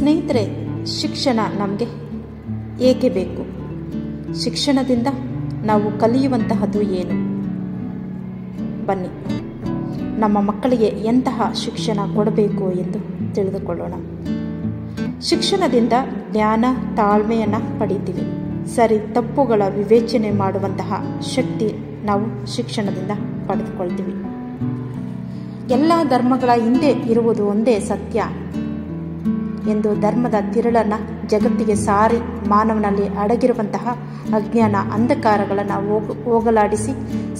ಸ್ನೇಹಿತರೆ, ಶಿಕ್ಷಣ ನಮಗೆ ಏಕೆ ಬೇಕು? ಶಿಕ್ಷಣದಿಂದ ನಾವು ಕಲಿಯುವಂತಹದ್ದು ಏನು? ಬನ್ನಿ, ನಮ್ಮ ಮಕ್ಕಳಿಗೆ ಎಂತಹ ಶಿಕ್ಷಣ ಕೊಡಬೇಕು ಎಂದು ತಿಳಿದುಕೊಳ್ಳೋಣ. ಶಿಕ್ಷಣದಿಂದ ಜ್ಞಾನ, ತಾಳ್ಮೆಯನ್ನು ಪಡಿತೀವಿ. ಸರಿ ತಪ್ಪುಗಳ ವಿವೇಚನೆ ಮಾಡುವಂತಹ ಶಕ್ತಿ ನಾವು ಶಿಕ್ಷಣದಿಂದ ಪಡೆದುಕೊಳ್ತೀವಿ. ಎಲ್ಲ ಧರ್ಮಗಳ ಹಿಂದೆ ಇರುವುದು ಒಂದೇ ಸತ್ಯ ಎಂದು ಧರ್ಮದ ತಿರುಳನ್ನು ಜಗತ್ತಿಗೆ ಸಾರಿ ಮಾನವನಲ್ಲಿ ಅಡಗಿರುವಂತಹ ಅಜ್ಞಾನ ಅಂಧಕಾರಗಳನ್ನು ಹೋಗಲಾಡಿಸಿ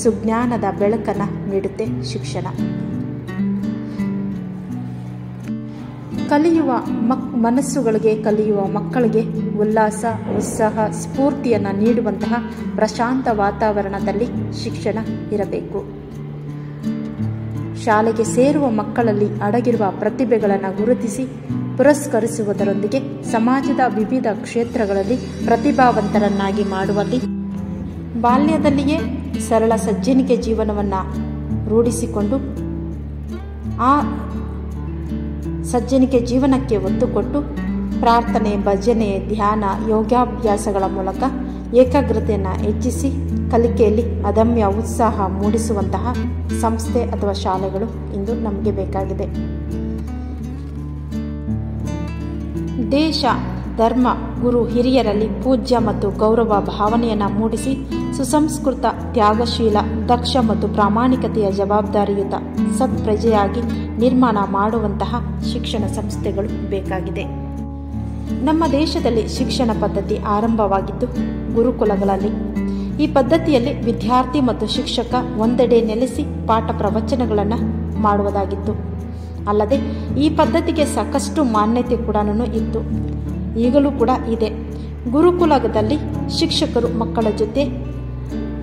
ಸುಜ್ಞಾನದ ಬೆಳಕನ್ನು ನೀಡುತ್ತೆ ಶಿಕ್ಷಣ. ಕಲಿಯುವ ಮನಸ್ಸುಗಳಿಗೆ, ಕಲಿಯುವ ಮಕ್ಕಳಿಗೆ ಉಲ್ಲಾಸ, ಉತ್ಸಾಹ, ಸ್ಫೂರ್ತಿಯನ್ನು ನೀಡುವಂತಹ ಪ್ರಶಾಂತ ವಾತಾವರಣದಲ್ಲಿ ಶಿಕ್ಷಣ ಇರಬೇಕು. ಶಾಲೆಗೆ ಸೇರುವ ಮಕ್ಕಳಲ್ಲಿ ಅಡಗಿರುವ ಪ್ರತಿಭೆಗಳನ್ನು ಗುರುತಿಸಿ ಪುರಸ್ಕರಿಸುವುದರೊಂದಿಗೆ ಸಮಾಜದ ವಿವಿಧ ಕ್ಷೇತ್ರಗಳಲ್ಲಿ ಪ್ರತಿಭಾವಂತರನ್ನಾಗಿ ಮಾಡುವಲ್ಲಿ ಬಾಲ್ಯದಲ್ಲಿಯೇ ಸರಳ ಸಜ್ಜನಿಕೆ ಜೀವನವನ್ನು ರೂಢಿಸಿಕೊಂಡು ಆ ಸಜ್ಜನಿಕೆ ಜೀವನಕ್ಕೆ ಒತ್ತು ಕೊಟ್ಟು ಪ್ರಾರ್ಥನೆ, ಭಜನೆ, ಧ್ಯಾನ, ಯೋಗಾಭ್ಯಾಸಗಳ ಮೂಲಕ ಏಕಾಗ್ರತೆಯನ್ನು ಹೆಚ್ಚಿಸಿ ಕಲಿಕೆಯಲ್ಲಿ ಅದಮ್ಯ ಉತ್ಸಾಹ ಮೂಡಿಸುವಂತಹ ಸಂಸ್ಥೆ ಅಥವಾ ಶಾಲೆಗಳು ಇಂದು ನಮಗೆ ಬೇಕಾಗಿದೆ. ದೇಶ, ಧರ್ಮ, ಗುರು ಹಿರಿಯರಲ್ಲಿ ಪೂಜ್ಯ ಮತ್ತು ಗೌರವ ಭಾವನೆಯನ್ನು ಮೂಡಿಸಿ ಸುಸಂಸ್ಕೃತ, ತ್ಯಾಗಶೀಲ, ದಕ್ಷ ಮತ್ತು ಪ್ರಾಮಾಣಿಕತೆಯ ಜವಾಬ್ದಾರಿಯುತ ಸತ್ಪ್ರಜೆಯಾಗಿ ನಿರ್ಮಾಣ ಮಾಡುವಂತಹ ಶಿಕ್ಷಣ ಸಂಸ್ಥೆಗಳು ಬೇಕಾಗಿದೆ. ನಮ್ಮ ದೇಶದಲ್ಲಿ ಶಿಕ್ಷಣ ಪದ್ಧತಿ ಆರಂಭವಾಗಿದ್ದು ಗುರುಕುಲಗಳಲ್ಲಿ. ಈ ಪದ್ಧತಿಯಲ್ಲಿ ವಿದ್ಯಾರ್ಥಿ ಮತ್ತು ಶಿಕ್ಷಕ ಒಂದೆಡೆ ನೆಲೆಸಿ ಪಾಠ ಪ್ರವಚನಗಳನ್ನು ಮಾಡುವುದಾಗಿತ್ತು. ಅಲ್ಲದೆ ಈ ಪದ್ಧತಿಗೆ ಸಾಕಷ್ಟು ಮಾನ್ಯತೆ ಕೂಡ ಇತ್ತು, ಈಗಲೂ ಕೂಡ ಇದೆ. ಗುರುಕುಲದಲ್ಲಿ ಶಿಕ್ಷಕರು ಮಕ್ಕಳ ಜೊತೆ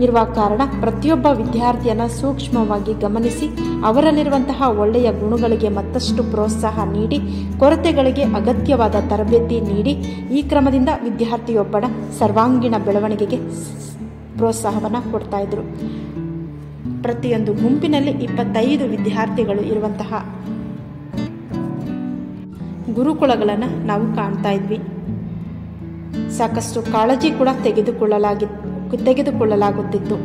ಇರುವ ಕಾರಣ ಪ್ರತಿಯೊಬ್ಬ ವಿದ್ಯಾರ್ಥಿಯನ್ನು ಸೂಕ್ಷ್ಮವಾಗಿ ಗಮನಿಸಿ ಅವರಲ್ಲಿರುವಂತಹ ಒಳ್ಳೆಯ ಗುಣಗಳಿಗೆ ಮತ್ತಷ್ಟು ಪ್ರೋತ್ಸಾಹ ನೀಡಿ ಕೊರತೆಗಳಿಗೆ ಅಗತ್ಯವಾದ ತರಬೇತಿ ನೀಡಿ ಈ ಕ್ರಮದಿಂದ ವಿದ್ಯಾರ್ಥಿಯೊಬ್ಬನ ಸರ್ವಾಂಗೀಣ ಬೆಳವಣಿಗೆಗೆ ಪ್ರೋತ್ಸಾಹವನ್ನು ಕೊಡ್ತಾ ಇದ್ರು. ಪ್ರತಿಯೊಂದು ಗುಂಪಿನಲ್ಲಿ 25 ವಿದ್ಯಾರ್ಥಿಗಳು ಇರುವಂತಹ ಗುರುಕುಲಗಳನ್ನು ನಾವು ಕಾಣ್ತಾ ಇದ್ವಿ. ಸಾಕಷ್ಟು ಕಾಳಜಿ ಕೂಡ ತೆಗೆದುಕೊಳ್ಳಲಾಗುತ್ತಿತ್ತು.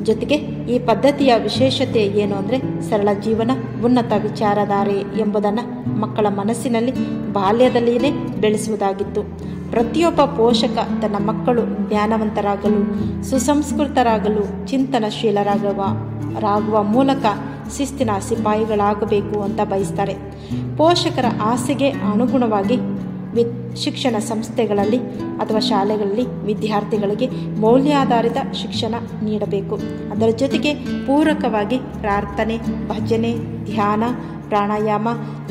ಜೊತೆಗೆ ಈ ಪದ್ಧತಿಯ ವಿಶೇಷತೆ ಏನು ಅಂದರೆ ಸರಳ ಜೀವನ, ಉನ್ನತ ವಿಚಾರಧಾರೆ ಎಂಬುದನ್ನು ಮಕ್ಕಳ ಮನಸ್ಸಿನಲ್ಲಿ ಬಾಲ್ಯದಲ್ಲಿಯೇ ಬೆಳೆಸುವುದಾಗಿತ್ತು. ಪ್ರತಿಯೊಬ್ಬ ಪೋಷಕ ತನ್ನ ಮಕ್ಕಳು ಜ್ಞಾನವಂತರಾಗಲು, ಸುಸಂಸ್ಕೃತರಾಗಲು, ಚಿಂತನಶೀಲರಾಗುವ ಮೂಲಕ ಶಿಸ್ತಿನ ಸಿಪಾಯಿಗಳಾಗಬೇಕು ಅಂತ ಬಯಸ್ತಾರೆ. ಪೋಷಕರ ಆಸೆಗೆ ಅನುಗುಣವಾಗಿ ಶಿಕ್ಷಣ ಸಂಸ್ಥೆಗಳಲ್ಲಿ ಅಥವಾ ಶಾಲೆಗಳಲ್ಲಿ ವಿದ್ಯಾರ್ಥಿಗಳಿಗೆ ಮೌಲ್ಯಾಧಾರಿತ ಶಿಕ್ಷಣ ನೀಡಬೇಕು. ಅದರ ಜೊತೆಗೆ ಪೂರಕವಾಗಿ ಪ್ರಾರ್ಥನೆ, ಭಜನೆ, ಧ್ಯಾನ, ಪ್ರಾಣಾಯಾಮ,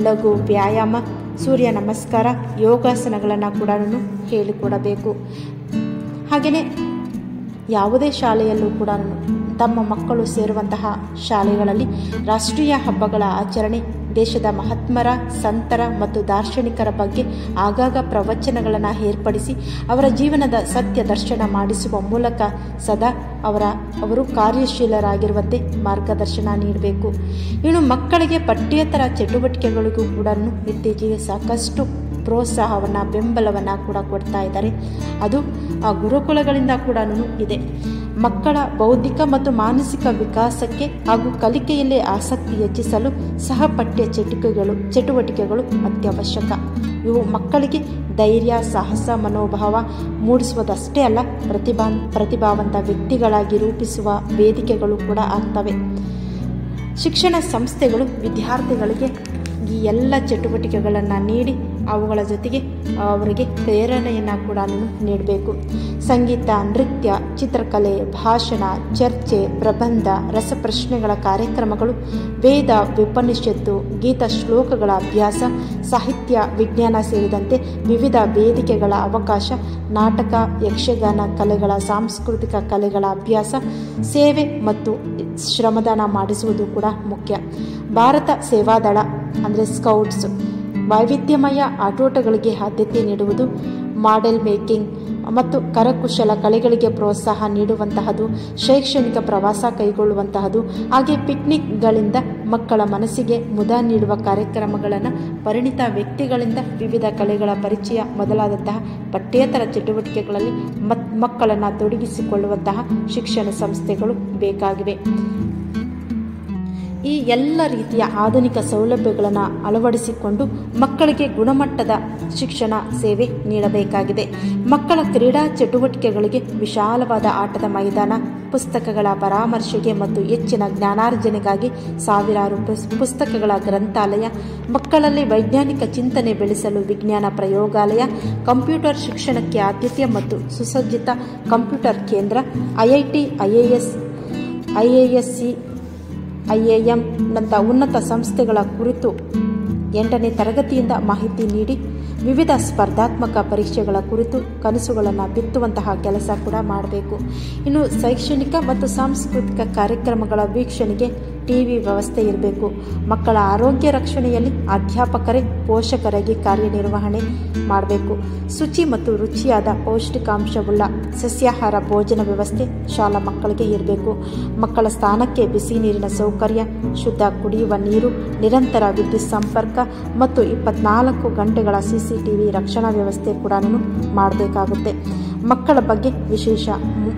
ಲಘು ವ್ಯಾಯಾಮ, ಸೂರ್ಯ ನಮಸ್ಕಾರ, ಯೋಗಾಸನಗಳನ್ನು ಕೂಡ ಹೇಳಿಕೊಡಬೇಕು. ಹಾಗೆಯೇ ಯಾವುದೇ ಶಾಲೆಯಲ್ಲೂ ಕೂಡ ತಮ್ಮ ಮಕ್ಕಳು ಸೇರುವಂತಹ ಶಾಲೆಗಳಲ್ಲಿ ರಾಷ್ಟ್ರೀಯ ಹಬ್ಬಗಳ ಆಚರಣೆ, ದೇಶದ ಮಹಾತ್ಮರ, ಸಂತರ ಮತ್ತು ದಾರ್ಶನಿಕರ ಬಗ್ಗೆ ಆಗಾಗ ಪ್ರವಚನಗಳನ್ನು ಏರ್ಪಡಿಸಿ ಅವರ ಜೀವನದ ಸತ್ಯ ದರ್ಶನ ಮಾಡಿಸುವ ಮೂಲಕ ಸದಾ ಅವರು ಕಾರ್ಯಶೀಲರಾಗಿರುವಂತೆ ಮಾರ್ಗದರ್ಶನ ನೀಡಬೇಕು. ಇನ್ನು ಮಕ್ಕಳಿಗೆ ಪಠ್ಯೇತರ ಚಟುವಟಿಕೆಗಳಿಗೂ ಕೂಡ ಇತ್ತೀಚೆಗೆ ಸಾಕಷ್ಟು ಪ್ರೋತ್ಸಾಹವನ್ನು, ಬೆಂಬಲವನ್ನು ಕೂಡ ಕೊಡ್ತಾ ಇದ್ದಾರೆ. ಅದು ಆ ಗುರುಕುಲಗಳಿಂದ ಕೂಡ ಇದೆ. ಮಕ್ಕಳ ಬೌದ್ಧಿಕ ಮತ್ತು ಮಾನಸಿಕ ವಿಕಾಸಕ್ಕೆ ಹಾಗೂ ಕಲಿಕೆಯಲ್ಲಿ ಆಸಕ್ತಿ ಹೆಚ್ಚಿಸಲು ಸಹಪಠ್ಯ ಚಟುವಟಿಕೆಗಳು ಅತ್ಯವಶ್ಯಕ. ಇವು ಮಕ್ಕಳಿಗೆ ಧೈರ್ಯ, ಸಾಹಸ ಮನೋಭಾವ ಮೂಡಿಸುವುದಷ್ಟೇ ಅಲ್ಲ, ಪ್ರತಿಭಾವಂತ ವ್ಯಕ್ತಿಗಳಾಗಿ ರೂಪಿಸುವ ವೇದಿಕೆಗಳು ಕೂಡ ಆಗ್ತವೆ. ಶಿಕ್ಷಣ ಸಂಸ್ಥೆಗಳು ವಿದ್ಯಾರ್ಥಿಗಳಿಗೆ ಈ ಎಲ್ಲ ಚಟುವಟಿಕೆಗಳನ್ನು ನೀಡಿ ಅವುಗಳ ಜೊತೆಗೆ ಅವರಿಗೆ ಪ್ರೇರಣೆಯನ್ನು ಕೂಡ ನೀಡಬೇಕು. ಸಂಗೀತ, ನೃತ್ಯ, ಚಿತ್ರಕಲೆ, ಭಾಷಣ, ಚರ್ಚೆ, ಪ್ರಬಂಧ, ರಸಪ್ರಶ್ನೆಗಳ ಕಾರ್ಯಕ್ರಮಗಳು, ವೇದ, ಉಪನಿಷತ್ತು, ಗೀತ ಶ್ಲೋಕಗಳ ಅಭ್ಯಾಸ, ಸಾಹಿತ್ಯ, ವಿಜ್ಞಾನ ಸೇರಿದಂತೆ ವಿವಿಧ ವೇದಿಕೆಗಳ ಅವಕಾಶ, ನಾಟಕ, ಯಕ್ಷಗಾನ ಕಲೆಗಳ, ಸಾಂಸ್ಕೃತಿಕ ಕಲೆಗಳ ಅಭ್ಯಾಸ, ಸೇವೆ ಮತ್ತು ಶ್ರಮದಾನ ಮಾಡಿಸುವುದು ಕೂಡ ಮುಖ್ಯ. ಭಾರತ ಸೇವಾದಳ ಅಂದರೆ ಸ್ಕೌಟ್ಸ್ ವೈವಿಧ್ಯಮಯ ಆಟೋಟಗಳಿಗೆ ಆದ್ಯತೆ ನೀಡುವುದು, ಮಾಡೆಲ್ ಮೇಕಿಂಗ್ ಮತ್ತು ಕರಕುಶಲ ಕಲೆಗಳಿಗೆ ಪ್ರೋತ್ಸಾಹ ನೀಡುವಂತಹದ್ದು, ಶೈಕ್ಷಣಿಕ ಪ್ರವಾಸ ಕೈಗೊಳ್ಳುವಂತಹದ್ದು, ಹಾಗೆ ಪಿಕ್ನಿಕ್ಗಳಿಂದ ಮಕ್ಕಳ ಮನಸ್ಸಿಗೆ ಮುದ ನೀಡುವ ಕಾರ್ಯಕ್ರಮಗಳನ್ನು, ಪರಿಣಿತ ವ್ಯಕ್ತಿಗಳಿಂದ ವಿವಿಧ ಕಲೆಗಳ ಪರಿಚಯ ಮೊದಲಾದಂತಹ ಪಠ್ಯೇತರ ಚಟುವಟಿಕೆಗಳಲ್ಲಿ ಮಕ್ಕಳನ್ನು ತೊಡಗಿಸಿಕೊಳ್ಳುವಂತಹ ಶಿಕ್ಷಣ ಸಂಸ್ಥೆಗಳು ಬೇಕಾಗಿವೆ. ಈ ಎಲ್ಲ ರೀತಿಯ ಆಧುನಿಕ ಸೌಲಭ್ಯಗಳನ್ನು ಅಳವಡಿಸಿಕೊಂಡು ಮಕ್ಕಳಿಗೆ ಗುಣಮಟ್ಟದ ಶಿಕ್ಷಣ ಸೇವೆ ನೀಡಬೇಕಾಗಿದೆ. ಮಕ್ಕಳ ಕ್ರೀಡಾ ಚಟುವಟಿಕೆಗಳಿಗೆ ವಿಶಾಲವಾದ ಆಟದ ಮೈದಾನ, ಪುಸ್ತಕಗಳ ಪರಾಮರ್ಶೆಗೆ ಮತ್ತು ಹೆಚ್ಚಿನ ಜ್ಞಾನಾರ್ಜನೆಗಾಗಿ ಸಾವಿರಾರು ಪುಸ್ತಕಗಳ ಗ್ರಂಥಾಲಯ, ಮಕ್ಕಳಲ್ಲಿ ವೈಜ್ಞಾನಿಕ ಚಿಂತನೆ ಬೆಳೆಸಲು ವಿಜ್ಞಾನ ಪ್ರಯೋಗಾಲಯ, ಕಂಪ್ಯೂಟರ್ ಶಿಕ್ಷಣಕ್ಕೆ ಆದ್ಯತೆ ಮತ್ತು ಸುಸಜ್ಜಿತ ಕಂಪ್ಯೂಟರ್ ಕೇಂದ್ರ, ಐಐಟಿ, ಐಎಎಸ್ಸಿ, IIM ನಂಥ ಉನ್ನತ ಸಂಸ್ಥೆಗಳ ಕುರಿತು 8ನೇ ತರಗತಿಯಿಂದ ಮಾಹಿತಿ ನೀಡಿ ವಿವಿಧ ಸ್ಪರ್ಧಾತ್ಮಕ ಪರೀಕ್ಷೆಗಳ ಕುರಿತು ಕನಸುಗಳನ್ನು ಬಿತ್ತುವಂತಹ ಕೆಲಸ ಕೂಡ ಮಾಡಬೇಕು. ಇನ್ನು ಶೈಕ್ಷಣಿಕ ಮತ್ತು ಸಾಂಸ್ಕೃತಿಕ ಕಾರ್ಯಕ್ರಮಗಳ ವೀಕ್ಷಣೆಗೆ ಟಿವಿ ವ್ಯವಸ್ಥೆ ಇರಬೇಕು. ಮಕ್ಕಳ ಆರೋಗ್ಯ ರಕ್ಷಣೆಯಲ್ಲಿ ಅಧ್ಯಾಪಕರೇ ಪೋಷಕರಾಗಿ ಕಾರ್ಯನಿರ್ವಹಣೆ ಮಾಡಬೇಕು. ಶುಚಿ ಮತ್ತು ರುಚಿಯಾದ ಪೌಷ್ಟಿಕಾಂಶವುಳ್ಳ ಸಸ್ಯಾಹಾರ ಭೋಜನ ವ್ಯವಸ್ಥೆ ಶಾಲಾ ಮಕ್ಕಳಿಗೆ ಇರಬೇಕು. ಮಕ್ಕಳ ಸ್ಥಾನಕ್ಕೆ ಬಿಸಿ ನೀರಿನ ಸೌಕರ್ಯ, ಶುದ್ಧ ಕುಡಿಯುವ ನೀರು, ನಿರಂತರ ವಿದ್ಯುತ್ ಸಂಪರ್ಕ ಮತ್ತು 24 ಗಂಟೆಗಳ CCTV ರಕ್ಷಣಾ ವ್ಯವಸ್ಥೆ ಕೂಡ ಮಾಡಬೇಕಾಗುತ್ತೆ. ಮಕ್ಕಳ ಬಗ್ಗೆ ವಿಶೇಷ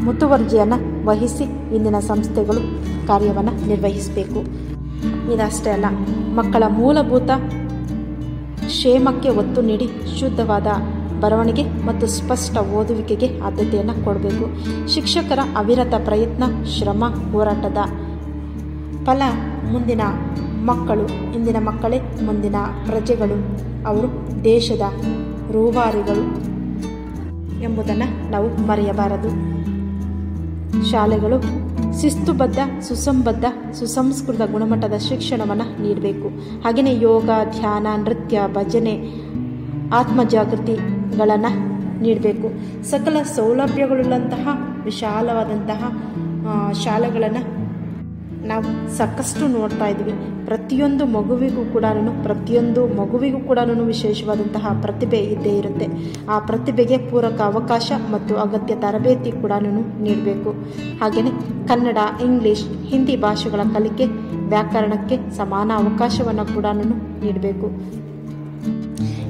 ಮುತುವರ್ಜಿಯನ್ನು ವಹಿಸಿ ಇಂದಿನ ಸಂಸ್ಥೆಗಳು ಕಾರ್ಯವನ್ನು ನಿರ್ವಹಿಸಬೇಕು. ಇದಷ್ಟೇ ಅಲ್ಲ, ಮಕ್ಕಳ ಮೂಲಭೂತ ಕ್ಷೇಮಕ್ಕೆ ಒತ್ತು ನೀಡಿ ಶುದ್ಧವಾದ ಬರವಣಿಗೆ ಮತ್ತು ಸ್ಪಷ್ಟ ಓದುವಿಕೆಗೆ ಆದ್ಯತೆಯನ್ನು ಕೊಡಬೇಕು. ಶಿಕ್ಷಕರ ಅವಿರತ ಪ್ರಯತ್ನ, ಶ್ರಮ, ಹೋರಾಟದ ಫಲ ಮುಂದಿನ ಮಕ್ಕಳು, ಇಂದಿನ ಮಕ್ಕಳೇ ಮುಂದಿನ ಪ್ರಜೆಗಳು, ಅವರು ದೇಶದ ರೂವಾರಿಗಳು ಎಂಬುದನ್ನು ನಾವು ಮರೆಯಬಾರದು. ಶಾಲೆಗಳು ಶಿಸ್ತುಬದ್ಧ, ಸುಸಂಬದ್ಧ, ಸುಸಂಸ್ಕೃತ ಗುಣಮಟ್ಟದ ಶಿಕ್ಷಣವನ್ನು ನೀಡಬೇಕು. ಹಾಗೆಯೇ ಯೋಗ, ಧ್ಯಾನ, ನೃತ್ಯ, ಭಜನೆ, ಆತ್ಮಜಾಗೃತಿಗಳನ್ನು ನೀಡಬೇಕು. ಸಕಲ ಸೌಲಭ್ಯಗಳುಳ್ಳಂತಹ ವಿಶಾಲವಾದಂತಹ ಶಾಲೆಗಳನ್ನು ನಾವು ಸಾಕಷ್ಟು ನೋಡ್ತಾ ಇದ್ವಿ. ಪ್ರತಿಯೊಂದು ಮಗುವಿಗೂ ಕೂಡ ವಿಶೇಷವಾದಂತಹ ಪ್ರತಿಭೆ ಇದ್ದೇ ಇರುತ್ತೆ. ಆ ಪ್ರತಿಭೆಗೆ ಪೂರಕ ಅವಕಾಶ ಮತ್ತು ಅಗತ್ಯ ತರಬೇತಿ ಕೂಡ ನೀಡಬೇಕು. ಹಾಗೆಯೇ ಕನ್ನಡ, ಇಂಗ್ಲಿಷ್, ಹಿಂದಿ ಭಾಷೆಗಳ ಕಲಿಕೆ, ವ್ಯಾಕರಣಕ್ಕೆ ಸಮಾನ ಅವಕಾಶವನ್ನು ಕೂಡ ನೀಡಬೇಕು.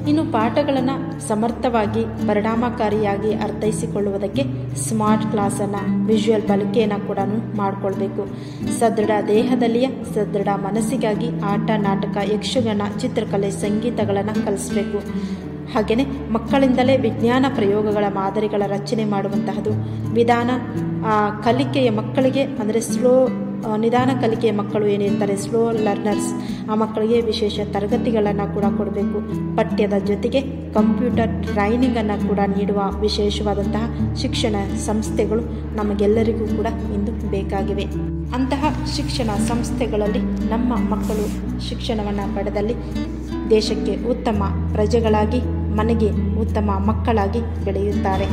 ಇನ್ನು ಪಾಠಗಳನ್ನು ಸಮರ್ಥವಾಗಿ ಪರಿಣಾಮಕಾರಿಯಾಗಿ ಅರ್ಥೈಸಿಕೊಳ್ಳುವುದಕ್ಕೆ ಸ್ಮಾರ್ಟ್ ಕ್ಲಾಸನ್ನು, ವಿಜುವಲ್ ಬಳಕೆಯನ್ನು ಕೂಡ ಮಾಡಿಕೊಳ್ಬೇಕು. ಸದೃಢ ದೇಹದಲ್ಲಿಯ ಸದೃಢ ಮನಸ್ಸಿಗಾಗಿ ಆಟ, ನಾಟಕ, ಯಕ್ಷಗಾನ, ಚಿತ್ರಕಲೆ, ಸಂಗೀತಗಳನ್ನು ಕಲಿಸಬೇಕು. ಹಾಗೆಯೇ ಮಕ್ಕಳಿಂದಲೇ ವಿಜ್ಞಾನ ಪ್ರಯೋಗಗಳ ಮಾದರಿಗಳ ರಚನೆ ಮಾಡುವಂತಹದ್ದು ವಿಧಾನ. ಕಲಿಕೆಯ ಮಕ್ಕಳಿಗೆ ಅಂದರೆ ನಿಧಾನ ಕಲಿಕೆಯ ಮಕ್ಕಳು ಏನಿರ್ತಾರೆ, ಸ್ಲೋ ಲರ್ನರ್ಸ್, ಆ ಮಕ್ಕಳಿಗೆ ವಿಶೇಷ ತರಗತಿಗಳನ್ನು ಕೂಡ ಕೊಡಬೇಕು. ಪಠ್ಯದ ಜೊತೆಗೆ ಕಂಪ್ಯೂಟರ್ ಟ್ರೈನಿಂಗನ್ನು ಕೂಡ ನೀಡುವ ವಿಶೇಷವಾದಂತಹ ಶಿಕ್ಷಣ ಸಂಸ್ಥೆಗಳು ನಮಗೆಲ್ಲರಿಗೂ ಕೂಡ ಇಂದು ಬೇಕಾಗಿವೆ. ಅಂತಹ ಶಿಕ್ಷಣ ಸಂಸ್ಥೆಗಳಲ್ಲಿ ನಮ್ಮ ಮಕ್ಕಳು ಶಿಕ್ಷಣವನ್ನು ಪಡೆದಲ್ಲಿ ದೇಶಕ್ಕೆ ಉತ್ತಮ ಪ್ರಜೆಗಳಾಗಿ, ಮನೆಗೆ ಉತ್ತಮ ಮಕ್ಕಳಾಗಿ ಬೆಳೆಯುತ್ತಾರೆ.